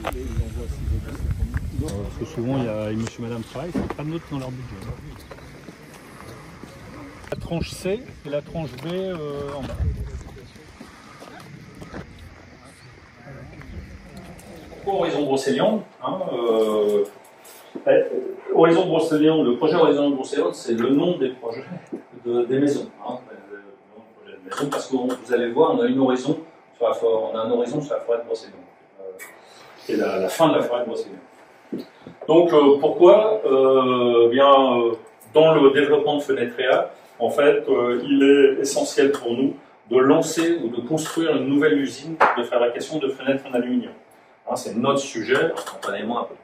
Parce que souvent, il y a monsieur, madame travail, c'est pas de notes dans leur budget. La tranche C et la tranche B en bas. Pourquoi Horizon Brocéliande Horizon Brocéliande, le projet Horizon Brocéliande, c'est le nom des projets des maisons. Le nom du projet de maison, parce que vous allez voir, on a un horizon sur la forêt de Brocéliande. C'est la fin de la forêt de Brocéliande. Donc pourquoi dans le développement de Fenetrea, en fait, il est essentiel pour nous de lancer ou de construire une nouvelle usine de fabrication de fenêtres en aluminium. C'est notre sujet, instantanément un peu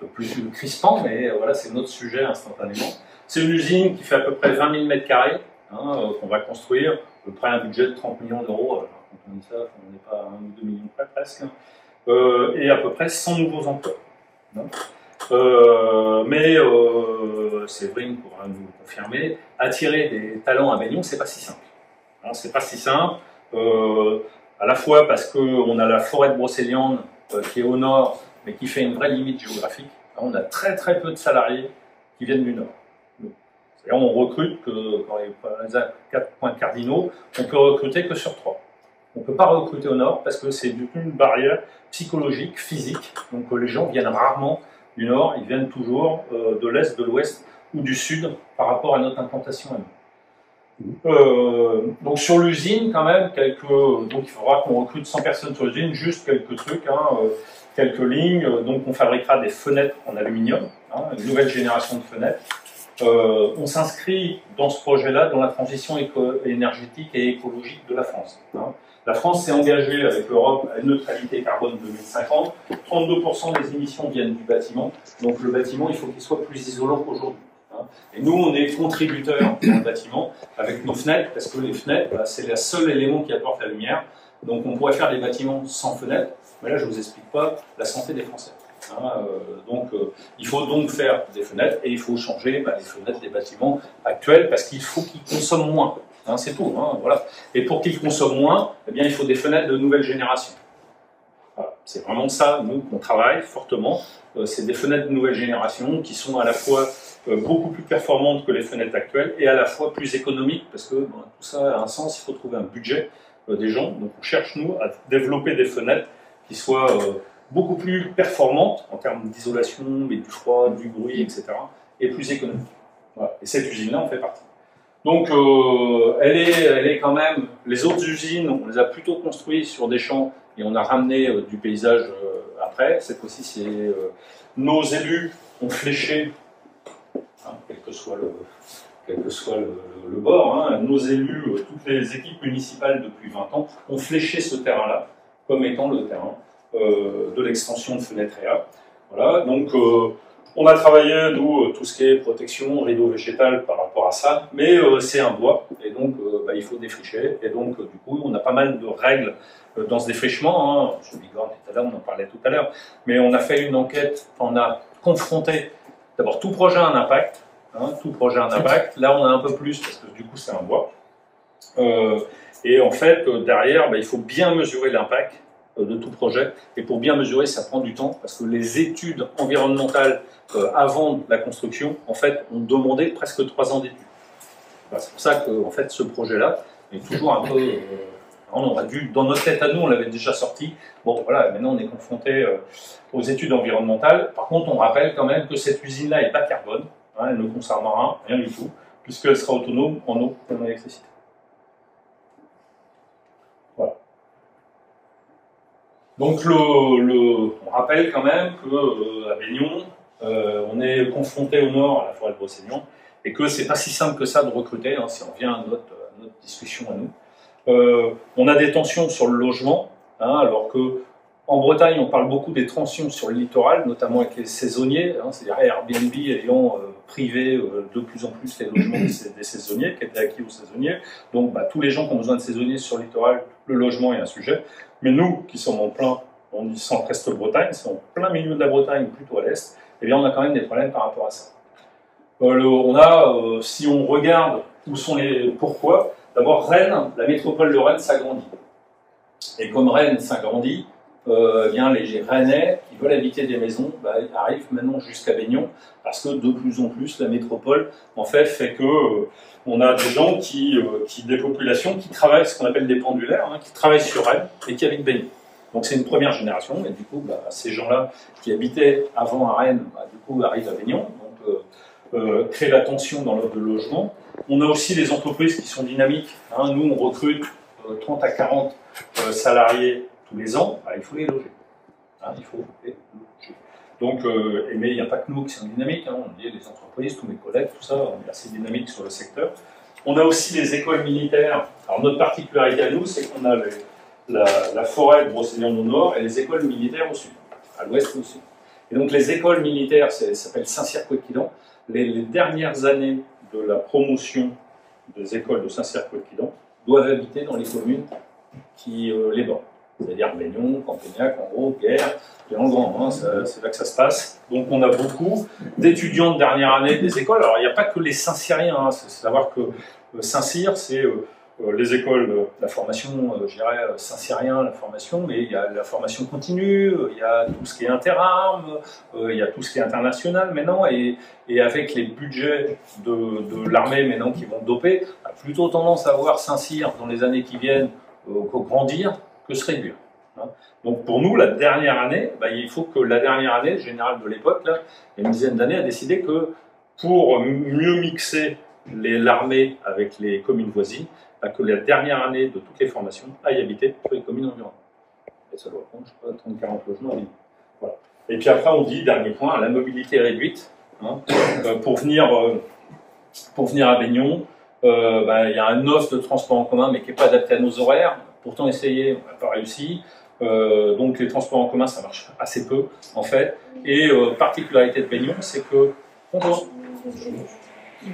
plus crispant, mais voilà, c'est notre sujet instantanément. C'est une usine qui fait à peu près 20 000 m², qu'on va construire, à peu près un budget de 30 millions d'euros. Quand on dit ça, on n'est pas à 1 ou 2 millions près presque, et à peu près 100 nouveaux emplois. Séverine pourra nous confirmer, attirer des talents à Baignon, c'est pas si simple. C'est pas si simple. À la fois parce qu'on a la forêt de Brocéliande qui est au nord, mais qui fait une vraie limite géographique. On a très très peu de salariés qui viennent du nord. C'est-à-dire on recrute que, dans les 4 points cardinaux, on peut recruter que sur 3. On ne peut pas recruter au nord parce que c'est une barrière psychologique, physique. Donc les gens viennent rarement du nord, ils viennent toujours de l'est, de l'ouest ou du sud par rapport à notre implantation à nous. Donc sur l'usine, quand même, donc il faudra qu'on recrute 100 personnes sur l'usine, juste quelques trucs, quelques lignes. Donc on fabriquera des fenêtres en aluminium, une nouvelle génération de fenêtres. On s'inscrit dans ce projet-là dans la transition énergétique et écologique de la France. La France s'est engagée avec l'Europe à une neutralité carbone 2050. 32% des émissions viennent du bâtiment, donc le bâtiment, il faut qu'il soit plus isolant qu'aujourd'hui. Et nous, on est contributeurs dans le bâtiment avec nos fenêtres, parce que les fenêtres, c'est le seul élément qui apporte la lumière. Donc on pourrait faire des bâtiments sans fenêtres, mais là je ne vous explique pas la santé des Français. Il faut donc faire des fenêtres et il faut changer les fenêtres des bâtiments actuels parce qu'il faut qu'ils consomment moins. C'est tout. Voilà. Et pour qu'ils consomment moins, eh bien, il faut des fenêtres de nouvelle génération. Voilà. C'est vraiment ça, nous, qu'on travaille fortement. C'est des fenêtres de nouvelle génération qui sont à la fois beaucoup plus performantes que les fenêtres actuelles et à la fois plus économiques parce que tout ça a un sens, il faut trouver un budget des gens. Donc on cherche, nous, à développer des fenêtres qui soient beaucoup plus performantes en termes d'isolation, mais du froid, du bruit, etc. et plus économiques. Voilà. Et cette usine-là en fait partie. Donc elle est quand même, les autres usines, on les a plutôt construites sur des champs et on a ramené du paysage après. Cette fois-ci, c'est nos élus ont fléché, quel que soit le bord, nos élus, toutes les équipes municipales depuis 20 ans, ont fléché ce terrain-là comme étant le terrain de l'extension de Fenetrea. Voilà, donc on a travaillé, nous, tout ce qui est protection, rideau végétal par rapport à ça, mais c'est un bois, et donc il faut défricher, et donc du coup, on a pas mal de règles dans ce défrichement. M. Bigorre, tout à l'heure, on en parlait tout à l'heure, mais on a fait une enquête, on a confronté, d'abord, tout projet a un impact, tout projet a un impact, là on a un peu plus, parce que du coup, c'est un bois, et en fait, derrière, il faut bien mesurer l'impact de tout projet, et pour bien mesurer, ça prend du temps, parce que les études environnementales avant la construction, en fait, ont demandé presque 3 ans d'études. C'est pour ça que, en fait, ce projet-là est toujours un peu... on aurait dû, dans notre tête à nous, on l'avait déjà sorti. Bon, voilà, maintenant on est confronté aux études environnementales. Par contre, on rappelle quand même que cette usine-là n'est pas carbone, elle ne consommera rien du tout, puisqu'elle sera autonome en eau et en électricité. Voilà. Donc, on rappelle quand même qu'à Baignon, on est confronté au nord à la forêt de Brocéliande et que c'est pas si simple que ça de recruter, si on revient à notre discussion à nous. On a des tensions sur le logement, alors que en Bretagne, on parle beaucoup des tensions sur le littoral, notamment avec les saisonniers, c'est-à-dire Airbnb ayant privé de plus en plus les logements des saisonniers, qui étaient acquis aux saisonniers. Donc tous les gens qui ont besoin de saisonniers sur le littoral, le logement est un sujet. Mais nous, qui sommes en plein, on dit centre-est Bretagne, c'est en plein milieu de la Bretagne, plutôt à l'est, eh bien on a quand même des problèmes par rapport à ça. Si on regarde où sont les pourquoi, d'abord Rennes, la métropole de Rennes s'agrandit. Et comme Rennes s'agrandit, eh bien, les Rennais qui veulent habiter des maisons arrivent maintenant jusqu'à Baignon, parce que de plus en plus la métropole en fait que on a des gens des populations qui travaillent, ce qu'on appelle des pendulaires, qui travaillent sur Rennes et qui habitent Baignon. Donc c'est une première génération, et du coup ces gens-là qui habitaient avant à Rennes, du coup arrivent à Baignon, donc créent la tension dans l'offre de logement. On a aussi des entreprises qui sont dynamiques. Nous on recrute 30 à 40 salariés tous les ans, il faut les loger. Il faut les loger. Donc, mais il n'y a pas que nous qui sommes dynamiques, on dit les entreprises, tous mes collègues, tout ça, on est assez dynamique sur le secteur. On a aussi les écoles militaires. Alors notre particularité à nous, c'est qu'on a la forêt de Brocéliande au nord et les écoles militaires au sud, à l'ouest et au sud. Et donc les écoles militaires, ça s'appelle Saint-Cyr-Coëtquidan. Les dernières années de la promotion des écoles de Saint-Cyr-Coëtquidan doivent habiter dans les communes qui les bordent. C'est-à-dire Baignon, Campagnac, en gros, Guerre, et en grand, c'est là que ça se passe. Donc on a beaucoup d'étudiants de dernière année des écoles. Alors il n'y a pas que les Saint-Cyriens, c'est savoir que Saint-Cyr, c'est les écoles, la formation, je dirais Saint-Cyrien, la formation, mais il y a la formation continue, il y a tout ce qui est interarmes, il y a tout ce qui est international maintenant, et avec les budgets de l'armée maintenant qui vont doper, a plutôt tendance à voir Saint-Cyr dans les années qui viennent grandir que se réduire. Donc pour nous, la dernière année, il faut que la dernière année, le général de l'époque, il y a une dizaine d'années, a décidé que pour mieux mixer l'armée avec les communes voisines, que la dernière année de toutes les formations aille habiter sur les communes environnantes. Et ça doit prendre, je sais pas, 30-40 logements à ville. Voilà. Et puis après, on dit, dernier point, la mobilité réduite. Pour venir à Baignon, il y a un offre de transport en commun, mais qui n'est pas adapté à nos horaires. Pourtant, essayé, on n'a pas réussi. Donc les transports en commun, ça marche assez peu, en fait. Et particularité de Baignon, c'est que...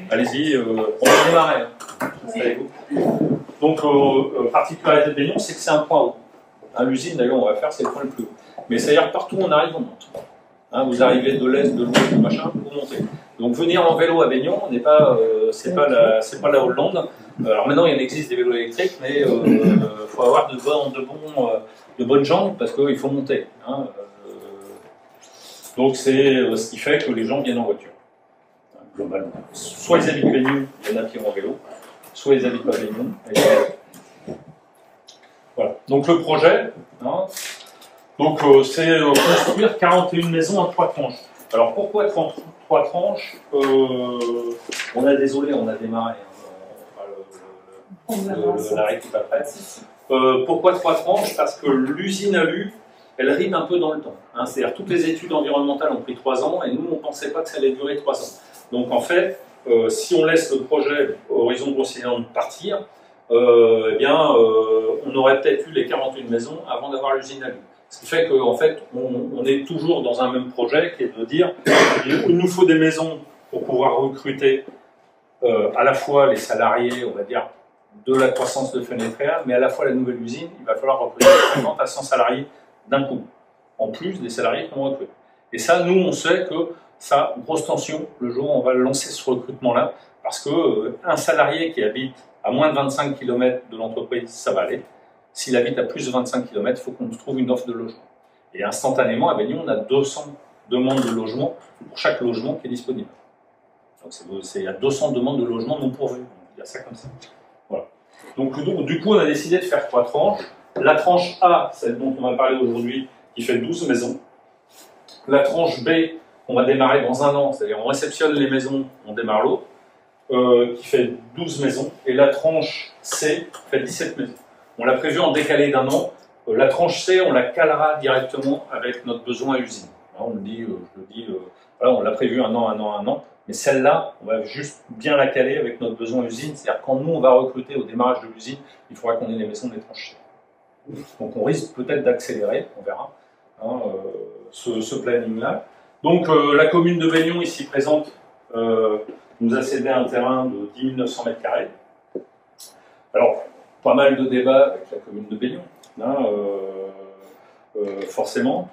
Allez-y, on va démarrer. Donc, particularité de Baignon, c'est que c'est un point haut. L'usine, d'ailleurs, on va faire, c'est le point le plus haut. Mais c'est-à-dire partout où on arrive, on monte. Vous arrivez de l'est, de l'ouest, machin, vous montez. Donc venir en vélo à Baignon, c'est pas la Hollande. Alors maintenant, il existe des vélos électriques, mais il faut avoir de bonnes jambes parce qu'il faut monter. Donc c'est ce qui fait que les gens viennent en voiture. Globalement. Soit ils habitent Baignon, il y en a qui vont en vélo, soit ils habitent pas Baignon. Voilà. Donc le projet, c'est construire 41 maisons en 3 tranches. Alors pourquoi 3 tranches On a désolé, on a démarré. La récup après. Pourquoi 3 tranches? Parce que l'usine ALU, elle rythme un peu dans le temps. C'est-à-dire toutes les études environnementales ont pris 3 ans et nous, on ne pensait pas que ça allait durer 3 ans. Donc en fait, si on laisse le projet Horizon Brocéliande partir, on aurait peut-être eu les 41 maisons avant d'avoir l'usine ALU. Ce qui fait qu'en fait, on est toujours dans un même projet qui est de dire il nous faut des maisons pour pouvoir recruter à la fois les salariés, on va dire, de la croissance de Fenetrea, mais à la fois la nouvelle usine, il va falloir recruter 50 à 100 salariés d'un coup, en plus des salariés qu'on recrute. Et ça, nous, on sait que ça, grosse tension, le jour où on va lancer ce recrutement-là, parce qu'un salarié qui habite à moins de 25 km de l'entreprise, ça va aller. S'il habite à plus de 25 km, il faut qu'on trouve une offre de logement. Et instantanément, à Baignon, on a 200 demandes de logement pour chaque logement qui est disponible. Donc il y a 200 demandes de logement non pourvues. Il y a ça comme ça. Voilà. Donc du coup, on a décidé de faire 3 tranches. La tranche A, celle dont on va parler aujourd'hui, qui fait 12 maisons. La tranche B, on va démarrer dans 1 an, c'est-à-dire on réceptionne les maisons, on démarre l'autre, qui fait 12 maisons. Et la tranche C fait 17 maisons. On l'a prévu en décalé d'1 an. La tranche C, on la calera directement avec notre besoin à usine. Là, on le dit, voilà, on l'a prévu 1 an. Mais celle-là, on va juste bien la caler avec notre besoin à usine. C'est-à-dire quand nous, on va recruter au démarrage de l'usine, il faudra qu'on ait les maisons des tranches C. Donc on risque peut-être d'accélérer, on verra, ce planning-là. Donc la commune de Baignon, ici présente, nous a cédé un terrain de 10 900 m². Alors, pas mal de débats avec la commune de Baignon, forcément,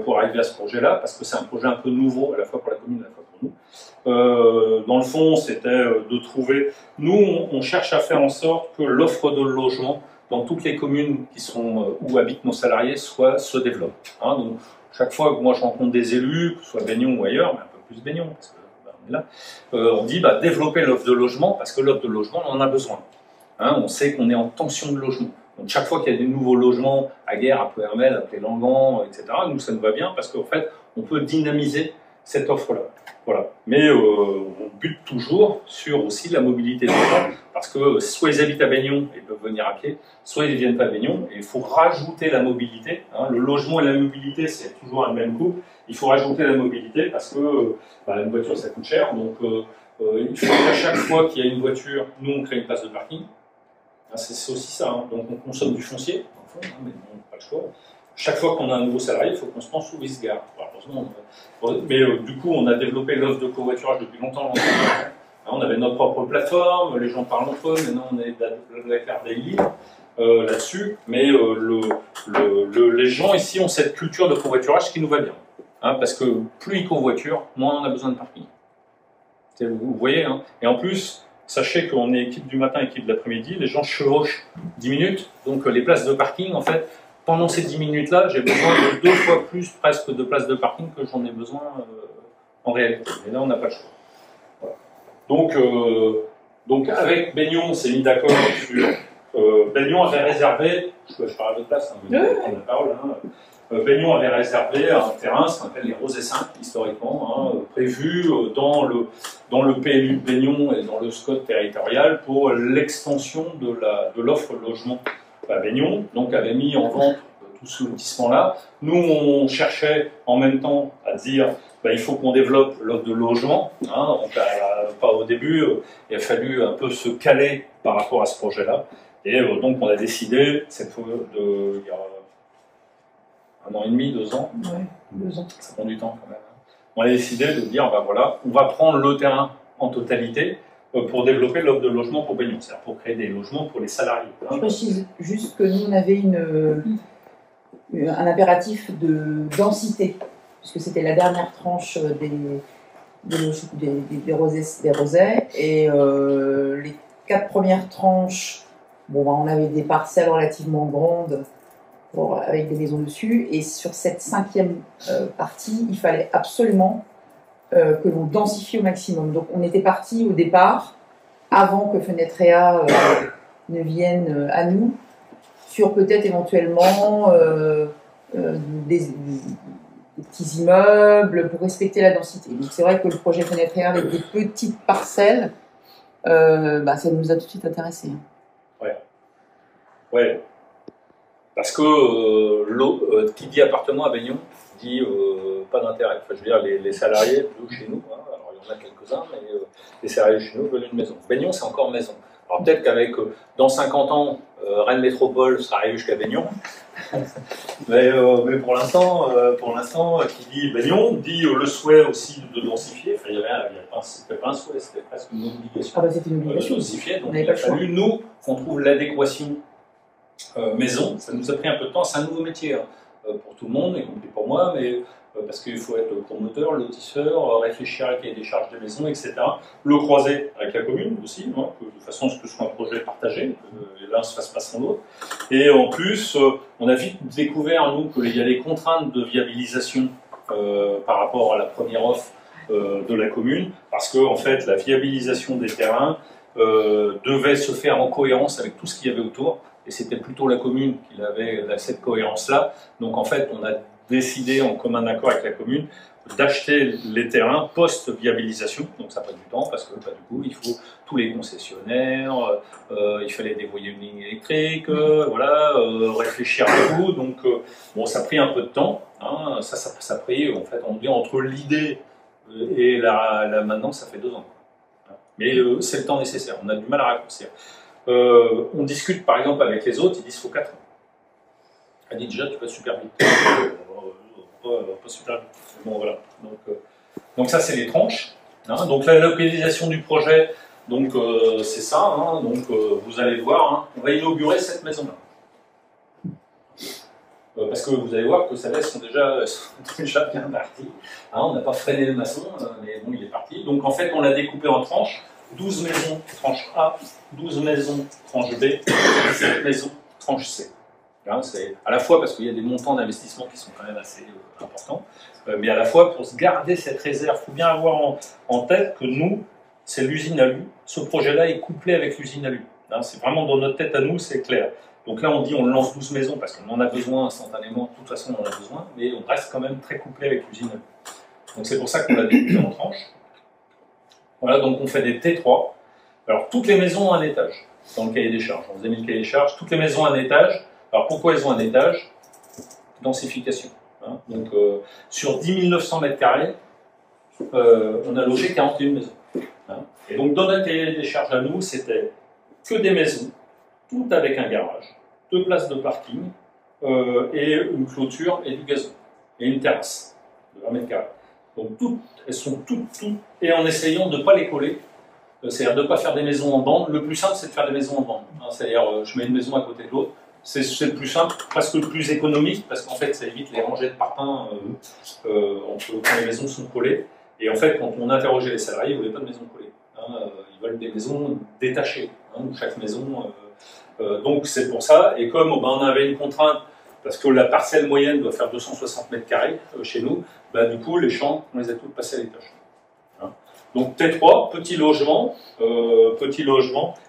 pour arriver à ce projet-là, parce que c'est un projet un peu nouveau, à la fois pour la commune et à la fois pour nous. Dans le fond, c'était de trouver... Nous, on cherche à faire en sorte que l'offre de logement dans toutes les communes qui sont, où habitent nos salariés se développe. Hein. Donc, chaque fois que moi je rencontre des élus, que ce soit Baignon ou ailleurs, mais un peu plus Baignon, parce que on est là, on dit développer l'offre de logement, parce que l'offre de logement, on en a besoin. Hein, on sait qu'on est en tension de logement. Donc chaque fois qu'il y a des nouveaux logements à Guerre, à Plouermel, à Plélangan, etc., nous ça nous va bien parce qu'en fait, on peut dynamiser cette offre-là. Voilà. Mais on bute toujours sur aussi la mobilité des gens, parce que soit ils habitent à Baignon et peuvent venir à pied, soit ils ne viennent pas à Baignon, et il faut rajouter la mobilité. Hein. Le logement et la mobilité, c'est toujours un même coup. Il faut rajouter la mobilité parce que une voiture, ça coûte cher. Donc il faut qu'à chaque fois qu'il y a une voiture, nous, on crée une place de parking. C'est aussi ça, hein. Donc on consomme du foncier, en fond, hein, mais on n'a pas le choix. Chaque fois qu'on a un nouveau salarié, il faut qu'on se pense où il se gare. Mais du coup, on a développé l'offre de covoiturage depuis longtemps. On avait notre propre plateforme, les gens parlent entre eux, maintenant on est avec des livres là-dessus. Mais les gens ici ont cette culture de covoiturage qui nous va bien. Hein, parce que plus ils covoiturent, moins on a besoin de parking. Vous voyez, hein. Et en plus, sachez qu'on est équipe du matin, équipe de l'après-midi, les gens chevauchent 10 minutes, donc les places de parking, en fait, pendant ces 10 minutes-là, j'ai besoin de 2 fois plus presque de places de parking que j'en ai besoin en réalité. Et là, on n'a pas le choix. Voilà. Donc avec Baignon, on s'est mis d'accord sur... Baignon avait réservé, je parle de place, hein, vous allez prendre la parole, hein. Baignon avait réservé un terrain, ce qu'on appelle les Rosets 5, historiquement, hein, prévu dans le PLU de Baignon et dans le SCOT territorial pour l'extension de l'offre de logement à Baignon. Donc avait mis en vente tout ce lotissement-là. Nous, on cherchait en même temps à dire il faut qu'on développe l'offre de logement. Hein, pas au début, il a fallu un peu se caler par rapport à ce projet-là. Et donc on a décidé, cette fois, il y a 1 an et demi, 2 ans. Ouais, 2 ans. Ça prend du temps quand même. On a décidé de dire, voilà, on va prendre le terrain en totalité pour développer l'offre de logement pour Baignon, c'est-à-dire pour créer des logements pour les salariés. Je précise juste que nous, on avait un impératif de densité, puisque c'était la dernière tranche des rosets, et les 4 premières tranches, on avait des parcelles relativement grandes, avec des maisons dessus, et sur cette 5e partie, il fallait absolument que l'on densifie au maximum. Donc on était parti au départ, avant que Fenetrea ne vienne à nous, sur peut-être éventuellement des petits immeubles pour respecter la densité. Donc c'est vrai que le projet Fenetrea avec des petites parcelles, ça nous a tout de suite intéressés. Ouais. Parce que qui dit appartement à Baignon dit pas d'intérêt. Enfin, je veux dire, les salariés, nous, chez nous, hein, alors il y en a quelques-uns, mais les salariés chez nous veulent une maison. Baignon, c'est encore maison. Alors peut-être qu'avec, dans 50 ans, Rennes Métropole sera arrivé jusqu'à Baignon. mais pour l'instant, qui dit Baignon, dit le souhait aussi de densifier. Enfin, c'était pas un souhait, c'était presque une obligation. C'était une obligation. De densifier. Donc il a fallu, nous, qu'on trouve l'adéquation maison. Ça nous a pris un peu de temps. C'est un nouveau métier pour tout le monde, y compris pour moi, mais parce qu'il faut être promoteur, lotisseur, réfléchir à des charges de maison, etc. Le croiser avec la commune aussi, hein, de façon à ce que ce soit un projet partagé, que l'un se fasse pas sans l'autre. Et en plus, on a vite découvert, nous, qu'il y a des contraintes de viabilisation par rapport à la première offre de la commune, parce que en fait, la viabilisation des terrains devait se faire en cohérence avec tout ce qu'il y avait autour, et c'était plutôt la commune qui avait cette cohérence-là. Donc en fait, on a décidé en commun accord avec la commune d'acheter les terrains post-viabilisation, donc ça prend du temps parce que du coup il faut tous les concessionnaires, il fallait dévoyer une ligne électrique, réfléchir à tout, donc ça a pris un peu de temps, hein, ça a pris en fait on dit entre l'idée et maintenant ça fait 2 ans. Mais c'est le temps nécessaire, on a du mal à raccourcir. On discute par exemple avec les autres, ils disent qu'il faut 4 ans. Elle dit déjà tu vas super vite. Pas super vite. Bon voilà. Donc ça c'est les tranches. Hein. Donc la localisation du projet, donc c'est ça. Hein. Donc vous allez voir, hein. On va inaugurer cette maison-là. Parce que vous allez voir que celles-là sont déjà bien parties. Hein. On n'a pas freiné le maçon, mais bon il est parti. Donc en fait on l'a découpé en tranches. 12 maisons tranche A, 12 maisons tranche B, 7 maisons tranche C. Hein, c'est à la fois parce qu'il y a des montants d'investissement qui sont quand même assez importants, mais à la fois pour se garder cette réserve. Il faut bien avoir en tête que nous, c'est l'usine alu. Ce projet-là est couplé avec l'usine alu. Hein, c'est vraiment dans notre tête à nous, c'est clair. Donc là, on dit on lance 12 maisons parce qu'on en a besoin instantanément. De toute façon, on en a besoin, mais on reste quand même très couplé avec l'usine alu. Donc c'est pour ça qu'on l'a découpé en tranches. Voilà, donc on fait des T3. Alors toutes les maisons ont un étage dans le cahier des charges. On vous a mis le cahier des charges. Toutes les maisons ont un étage. Alors pourquoi elles ont un étage? Densification. Hein. Donc sur 10 900 m², on a logé 41 maisons. Hein. Et donc dans notre cahier des charges à nous, c'était que des maisons, toutes avec un garage, 2 places de parking, et une clôture et du gazon. Et une terrasse de 20 m². Donc toutes, elles sont toutes, et en essayant de ne pas les coller, c'est-à-dire de ne pas faire des maisons en bande. Le plus simple, c'est de faire des maisons en bande. Hein. C'est-à-dire, je mets une maison à côté de l'autre. C'est le plus simple, presque le plus économique, parce qu'en fait, ça évite les rangées de parpaings quand les maisons sont collées. Et en fait, quand on interrogeait les salariés, ils ne voulaient pas de maisons collées. Hein. Ils veulent des maisons détachées. Hein, chaque maison. Donc c'est pour ça. Et comme on avait une contrainte, parce que la parcelle moyenne doit faire 260 m² chez nous, du coup, les chambres, on les a toutes passées à l'étage. Hein. Donc T3, petit logement,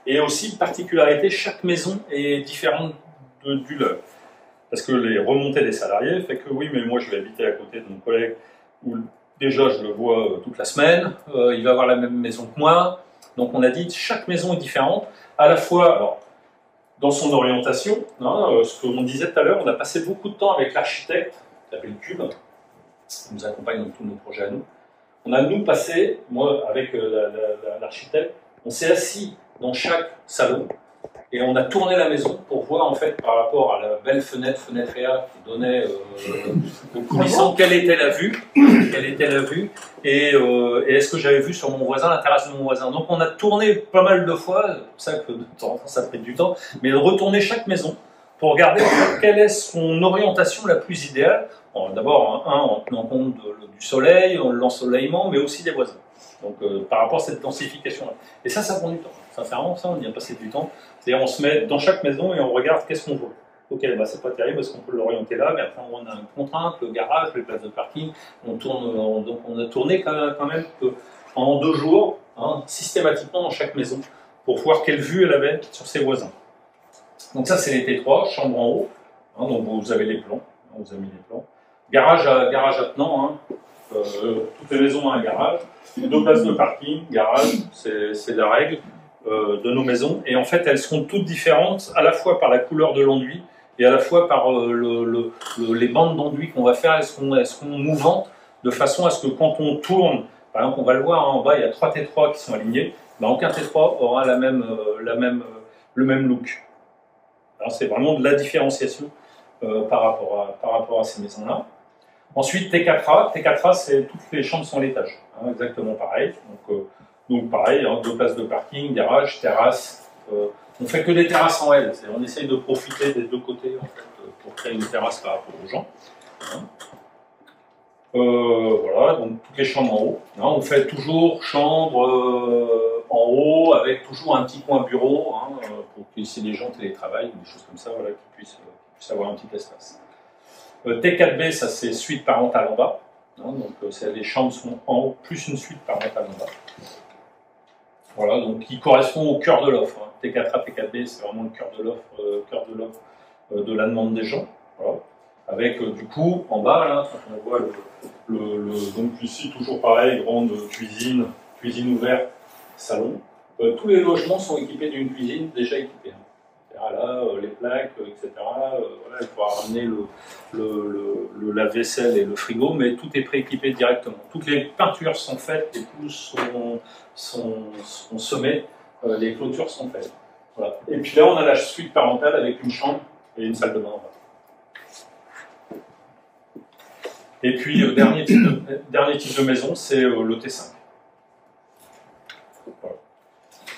et aussi particularité, chaque maison est différente du leur. Parce que les remontées des salariés fait que oui, mais moi je vais habiter à côté de mon collègue où déjà je le vois toute la semaine, il va avoir la même maison que moi. Donc on a dit chaque maison est différente, à la fois alors, dans son orientation, hein, ce que l'on disait tout à l'heure, on a passé beaucoup de temps avec l'architecte, qui s'appelle Cube, qui nous accompagne dans tous nos projets à nous. On a nous passé, moi avec l'architecte, on s'est assis dans chaque salon et on a tourné la maison pour voir en fait par rapport à la belle fenêtre Réa qui donnait au coulissant quelle était la vue, et est-ce que j'avais vu sur mon voisin, la terrasse de mon voisin. Donc on a tourné pas mal de fois, c'est pour ça que de temps en temps ça a pris du temps, mais de retourner chaque maison pour regarder quelle est son orientation la plus idéale. D'abord, en tenant compte du soleil, l'ensoleillement, mais aussi des voisins. Donc par rapport à cette densification-là. Et ça prend du temps. Sincèrement, ça, on y a passé du temps. C'est-à-dire, on se met dans chaque maison et on regarde qu'est-ce qu'on veut. Ok, c'est pas terrible parce qu'on peut l'orienter là, mais après on a une contrainte, le garage, les places de parking. On tourne, donc on a tourné quand même pendant 2 jours, hein, systématiquement dans chaque maison, pour voir quelle vue elle avait sur ses voisins. Donc ça, c'est les T3, chambre en haut. Hein, donc vous avez les plans. Hein, vous avez mis les plans. Garage attenant. Hein, toutes les maisons ont un garage. 2 places de parking, garage, c'est la règle de nos maisons. Et en fait, elles seront toutes différentes, à la fois par la couleur de l'enduit et à la fois par les bandes d'enduit qu'on va faire. Elles seront mouvantes de façon à ce que quand on tourne, par exemple, on va le voir, hein, en bas, il y a 3 T3 qui sont alignés. Aucun T3 aura le même look. Alors c'est vraiment de la différenciation par rapport à ces maisons-là. Ensuite, T4A. T4A, c'est toutes les chambres sont à l'étage. Hein, exactement pareil. Donc pareil, hein, 2 places de parking, garage, terrasse. On fait que des terrasses en L. On essaye de profiter des 2 côtés en fait, pour créer une terrasse par rapport aux gens. Hein. Voilà, donc toutes les chambres en haut. Hein, on fait toujours chambre en haut avec toujours un petit coin bureau hein, pour que si les gens télétravaillent ou des choses comme ça, voilà, qu'ils puissent avoir un petit espace. T4B, ça c'est suite parentale en bas. Hein, donc les chambres sont en haut plus une suite parentale en bas. Voilà, donc qui correspond au cœur de l'offre. Hein. T4A, T4B, c'est vraiment le cœur de l'offre de la demande des gens. Voilà. Avec du coup, en bas, là, on voit donc ici, toujours pareil, grande cuisine ouverte, salon. Tous les logements sont équipés d'une cuisine déjà équipée. Hein. Là, les plaques, etc. Voilà, il faudra ramener le lave-vaisselle et le frigo, mais tout est prééquipé directement. Toutes les peintures sont faites, les pouces sont semés, les clôtures sont faites. Voilà. Et puis là, on a la suite parentale avec une chambre et une salle de bain en bas. Et puis, dernier type de maison, c'est le T5. Voilà.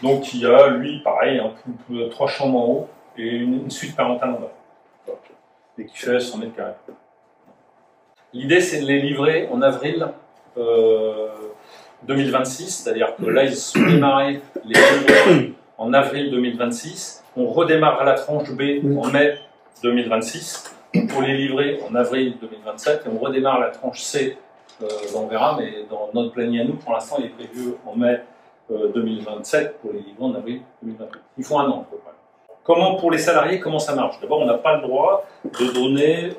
Donc, il y a, lui, pareil, hein, 3 chambres en haut et une suite parentale en bas. Voilà. Et qui fait 100 m². L'idée, c'est de les livrer en avril 2026, c'est-à-dire que là, ils sont démarrés les livres en avril 2026, On redémarre à la tranche B en mai 2026 pour les livrer en avril 2027 et on redémarre la tranche C, on verra, mais dans notre planning à nous, pour l'instant, il est prévu en mai 2027 pour les livrer en avril 2028. Il faut un an à peu près. Comment pour les salariés, comment ça marche? D'abord, on n'a pas le droit de donner,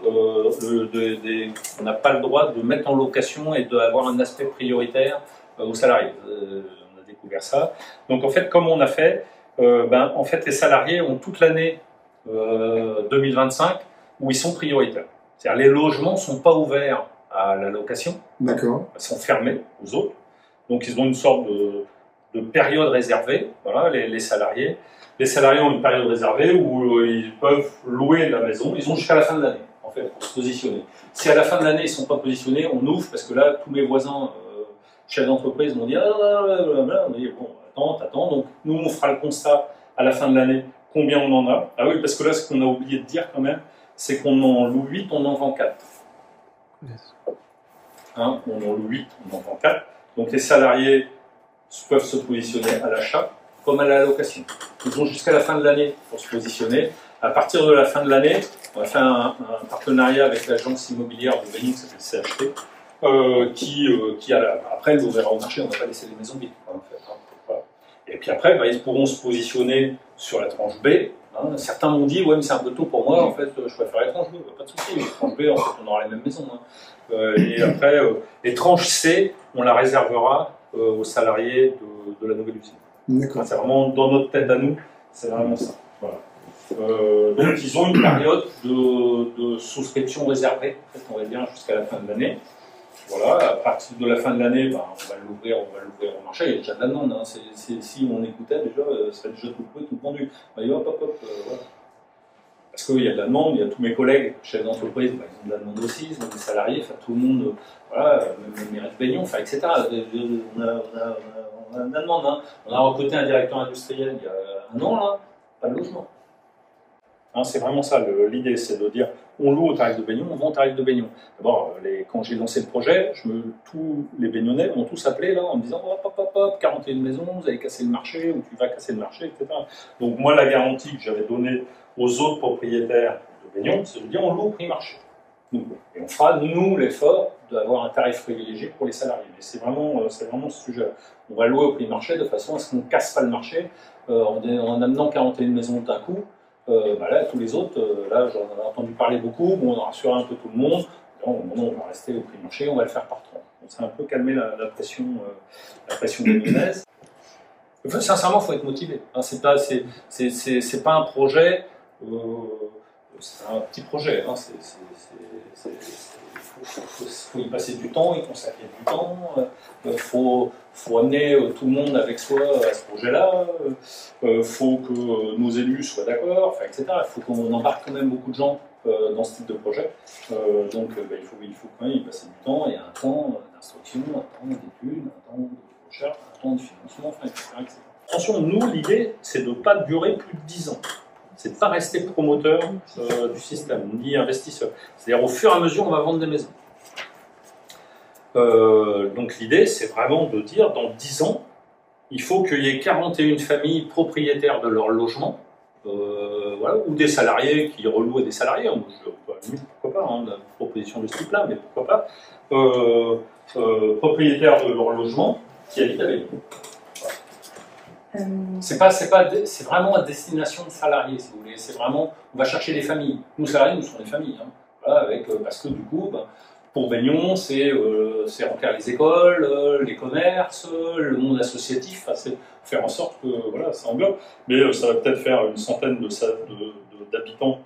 on n'a pas le droit de mettre en location et d'avoir un aspect prioritaire aux salariés. On a découvert ça. Donc en fait, comme on a fait, en fait, les salariés ont toute l'année 2025 où ils sont prioritaires. C'est-à-dire les logements ne sont pas ouverts à la location. D'accord. Ils sont fermés aux autres. Donc ils ont une sorte de période réservée, voilà, les salariés. Les salariés ont une période réservée où ils peuvent louer la maison. Ils ont jusqu'à la fin de l'année, en fait, pour se positionner. Si à la fin de l'année, ils ne sont pas positionnés, on ouvre, parce que là, tous mes voisins, chefs d'entreprise, m'ont dit « on dit, bon, attends. Donc, nous, on fera le constat à la fin de l'année, combien on en a. Ah oui, parce que là, ce qu'on a oublié de dire quand même, c'est qu'on en loue 8, on en vend 4. Hein, on en loue 8, on en vend 4. Donc, les salariés peuvent se positionner à l'achat comme à la location. Ils ont jusqu'à la fin de l'année pour se positionner. À partir de la fin de l'année, on va faire un partenariat avec l'agence immobilière de Bénin, qui s'appelle CHT, qui après l'ouvrira au marché. On ne va pas laisser les maisons vides. En fait, hein, voilà. Et puis après, ils pourront se positionner sur la tranche B. Hein. Certains m'ont dit, ouais, mais c'est un peu tôt pour moi, en fait, je préfère la tranche B. Pas de souci, la tranche B, en fait, on aura les mêmes maisons. Hein. Et après, les tranches C, on la réservera aux salariés de la nouvelle usine. Enfin, c'est vraiment dans notre tête à nous, c'est vraiment ça. Voilà. Donc ils ont une période de souscription réservée, en fait, on va dire, jusqu'à la fin de l'année. Voilà, à partir de la fin de l'année, on va l'ouvrir au marché. Il y a déjà de la demande. Hein. Si on écoutait déjà, ça serait déjà tout prêt, tout vendu. Voilà. Parce qu'il y a de la demande, il y a tous mes collègues, chefs d'entreprise, ils ont de la demande aussi, ils ont des salariés, enfin, tout le monde, voilà, même Mérite Baignon, enfin, etc. On a de la demande. Hein. On a recruté un directeur industriel il y a un an, là, pas de logement. Hein, c'est vraiment ça, l'idée, c'est de dire, on loue au tarif de Baignon, on vend au tarif de Baignon. D'abord, quand j'ai lancé le projet, tous les Baignonnais m'ont tous appelé là, en me disant, hop, 41 maisons, vous allez casser le marché, ou tu vas casser le marché, etc. Donc moi, la garantie que j'avais donnée aux autres propriétaires de Baignon, c'est de dire, on loue au prix marché. Et on fera, nous, l'effort d'avoir un tarif privilégié pour les salariés. Mais c'est vraiment ce sujet. On va louer au prix marché de façon à ce qu'on ne casse pas le marché en amenant 41 maisons d'un coup. Là, tous les autres, là, j'en ai entendu parler beaucoup, bon, on a rassuré un peu tout le monde. Là, on va rester au prix marché, on va le faire par 30. Donc, ça a un peu calmé la pression baignonaise. Sincèrement, il faut être motivé. Hein, c'est pas un projet, c'est un petit projet. Hein, faut y passer du temps, y consacrer du temps. Faut amener tout le monde avec soi à ce projet-là. Faut que nos élus soient d'accord, enfin, etc. Il faut qu'on embarque quand même beaucoup de gens dans ce type de projet. Donc, il faut quand même y passer du temps. Il y a un temps d'instruction, un temps d'études, un temps de recherche, un temps de financement, enfin, etc. Attention, nous, l'idée, c'est de ne pas durer plus de 10 ans. C'est de ne pas rester promoteur du système, ni investisseur. C'est-à-dire, au fur et à mesure, on va vendre des maisons. Donc, l'idée, c'est vraiment de dire, dans 10 ans, il faut qu'il y ait 41 familles propriétaires de leur logement, voilà, ou des salariés qui relouent à des salariés. Pourquoi pas, hein, une proposition de ce type-là, mais pourquoi pas. Propriétaires de leur logement qui habitent à Baignon. C'est vraiment à destination de salariés, si vous voulez. C'est vraiment, on va chercher les familles. Nous, salariés, nous sommes les familles. Hein. Voilà, parce que du coup, pour Baignon, c'est remplir les écoles, les commerces, le monde associatif. C'est faire en sorte que voilà, ça englobe. Mais ça va peut-être faire une centaine d'habitants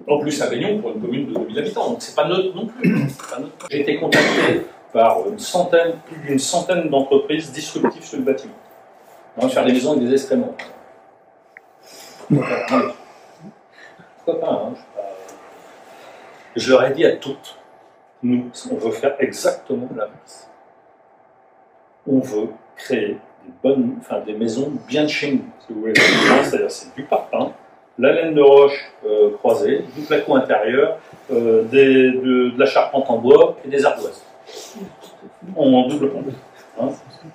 en plus à Baignon pour une commune de 2000 habitants. Donc c'est pas neutre non plus. J'ai été contacté par plus d'une centaine d'entreprises disruptives sur le bâtiment. On va faire des maisons avec des excréments. Pourquoi pas, hein, je leur ai dit à toutes, nous, on veut faire exactement l'inverse. On veut créer des maisons bien de chez nous, si vous voulez. C'est-à-dire c'est du parpaing, la laine de roche croisée, du placo intérieur, de la charpente en bois et des ardoises. En double pont. Hein.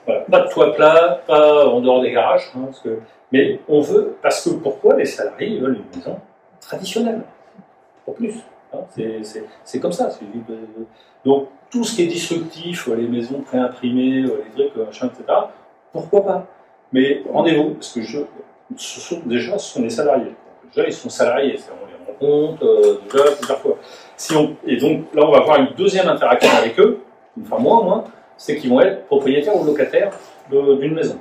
Voilà. Pas de toit plat, pas en dehors des garages, hein, parce que Mais on veut, parce que pourquoi les salariés veulent une maison traditionnelle, pas plus. Hein, c'est comme ça. Donc tout ce qui est disruptif, les maisons préimprimées, les trucs, machin, etc., pourquoi pas? Mais rendez-vous, parce que ce sont des salariés. Donc, déjà, ils sont salariés, on les rencontre déjà plusieurs fois. Et donc là, on va avoir une deuxième interaction avec eux, une fois moins au moins, c'est qu'ils vont être propriétaires ou locataires d'une maison.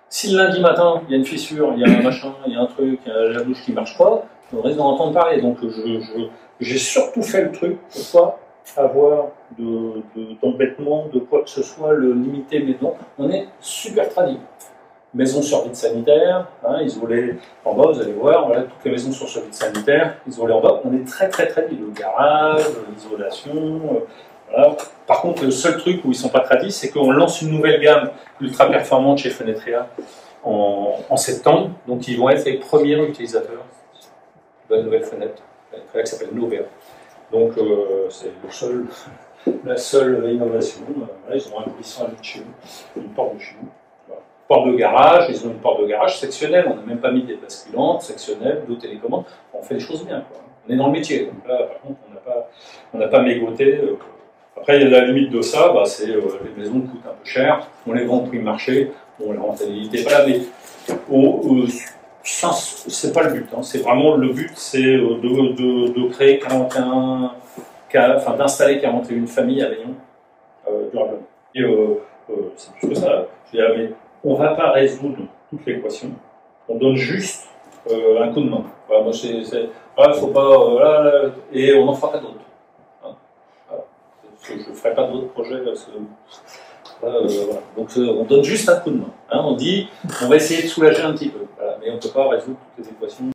Si le lundi matin, il y a une fissure, il y a un machin, il y a un truc, il y a la douche qui ne marche pas, on risque d'en entendre parler. Donc j'ai surtout fait le truc pour pas avoir d'embêtement, de quoi que ce soit, le limiter. Mais non, on est super tradit. Maison sur vide sanitaire, hein, isolée en bas, vous allez voir, voilà, toutes les maisons sont sur vide sanitaire, isolées en bas, on est très tradit. Le garage, l'isolation, voilà. Par contre, le seul truc où ils ne sont pas tradis, c'est qu'on lance une nouvelle gamme ultra performante chez Fenetria en septembre, donc ils vont être les premiers utilisateurs de la nouvelle fenêtre, qui s'appelle Novea. Donc c'est la seule innovation. Voilà, ils sont allés de chez nous, une porte de chez nous. Voilà. Porte de garage, ils ont une porte de garage sectionnelle, on n'a même pas mis des basculantes, sectionnelles, deux télécommandes, on fait les choses bien, quoi. On est dans le métier, donc là par contre on n'a pas mégoté. Après, il y a la limite de ça, c'est les maisons coûtent un peu cher, on les vend au prix marché, bon, la rentabilité n'est pas là, mais c'est pas le but. Hein. C'est vraiment le but, c'est de créer 41, d'installer 41 familles à Lyon durablement. Et c'est plus que ça. Je veux dire, mais on ne va pas résoudre toute l'équation, on donne juste un coup de main. Voilà, moi, faut pas, et on n'en fera pas d'autres. Je ne ferai pas d'autres projets parce que voilà. Donc on donne juste un coup de main. Hein, on dit on va essayer de soulager un petit peu, voilà, mais on ne peut pas résoudre toutes les équations.